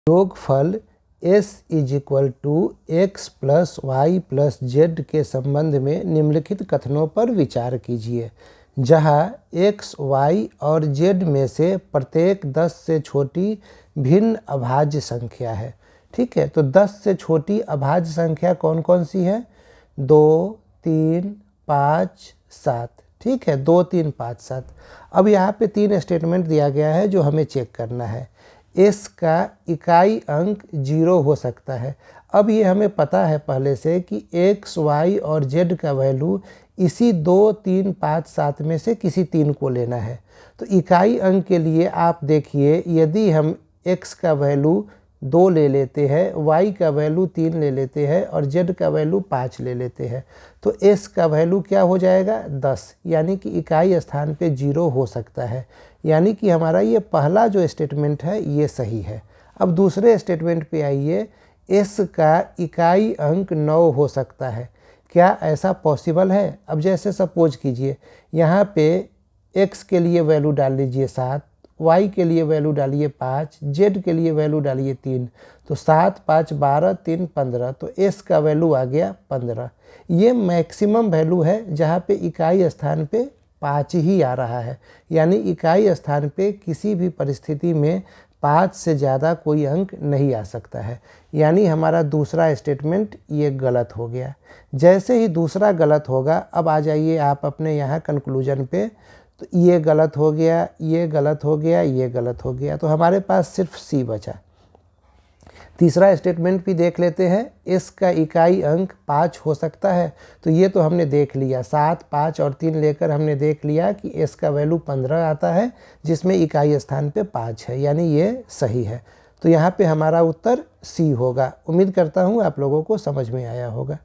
योगफल s is equal to X plus Y plus Z के संबंध में निम्नलिखित कथनों पर विचार कीजिए, जहां x, y और z में से प्रत्येक 10 से छोटी भिन्न अभाज्य संख्या है। ठीक है, तो 10 से छोटी अभाज्य संख्या कौन कौन सी है? 2, 3, 5, 7। ठीक है, 2, 3, 5, 7। अब यहाँ पे 3 स्टेटमेंट दिया गया है जो हमें चेक करना है। s का इकाई अंक 0 हो सकता है। अब ये हमें पता है पहले से कि x, y और z का वैल्यू इसी 2, 3, 5, 7 में से किसी 3 को लेना है। तो इकाई अंक के लिए आप देखिए, यदि हम x का वैल्यू 2 ले लेते हैं, y का वैल्यू 3 ले लेते हैं और z का वैल्यू 5 ले लेते हैं, तो s का वैल्यू क्या हो जाएगा? 10, यानी कि इकाई स्थान पे 0 हो सकता है। यानी कि हमारा ये पहला जो स्टेटमेंट है ये सही है। अब दूसरे स्टेटमेंट पे आइए, s का इकाई अंक 9 हो सकता है। क्या ऐसा पॉसिबल है? अब जैसे सपोज कीजिए, यहाँ पे x के लिए वैल्यू डाल लीजिए 7, y के लिए वैल्यू डालिए 5, z के लिए वैल्यू डालिए 3, तो 7, 5, 12, 3, 15, तो s का वैल्यू आ गया 15। ये मैक्सिमम वैल्यू है जहाँ पे इकाई स्थान पे 5 ही आ रहा है, यानी इकाई स्थान पे किसी भी परिस्थिति में 5 से ज़्यादा कोई अंक नहीं आ सकता है। यानी हमारा दूसरा स्टेटमेंट ये गलत हो गया। जैसे ही दूसरा गलत होगा, अब आ जाइए आप अपने यहाँ कंक्लूजन पे, तो ये गलत हो गया, ये गलत हो गया, ये गलत हो गया, तो हमारे पास सिर्फ सी बचा। तीसरा स्टेटमेंट भी देख लेते हैं। s का इकाई अंक 5 हो सकता है, तो ये तो हमने देख लिया, 7, 5 और 3 लेकर हमने देख लिया कि s का वैल्यू 15 आता है, जिसमें इकाई स्थान पे 5 है, यानी ये सही है। तो यहाँ पे हमारा उत्तर सी होगा। उम्मीद करता हूँ आप लोगों को समझ में आया होगा।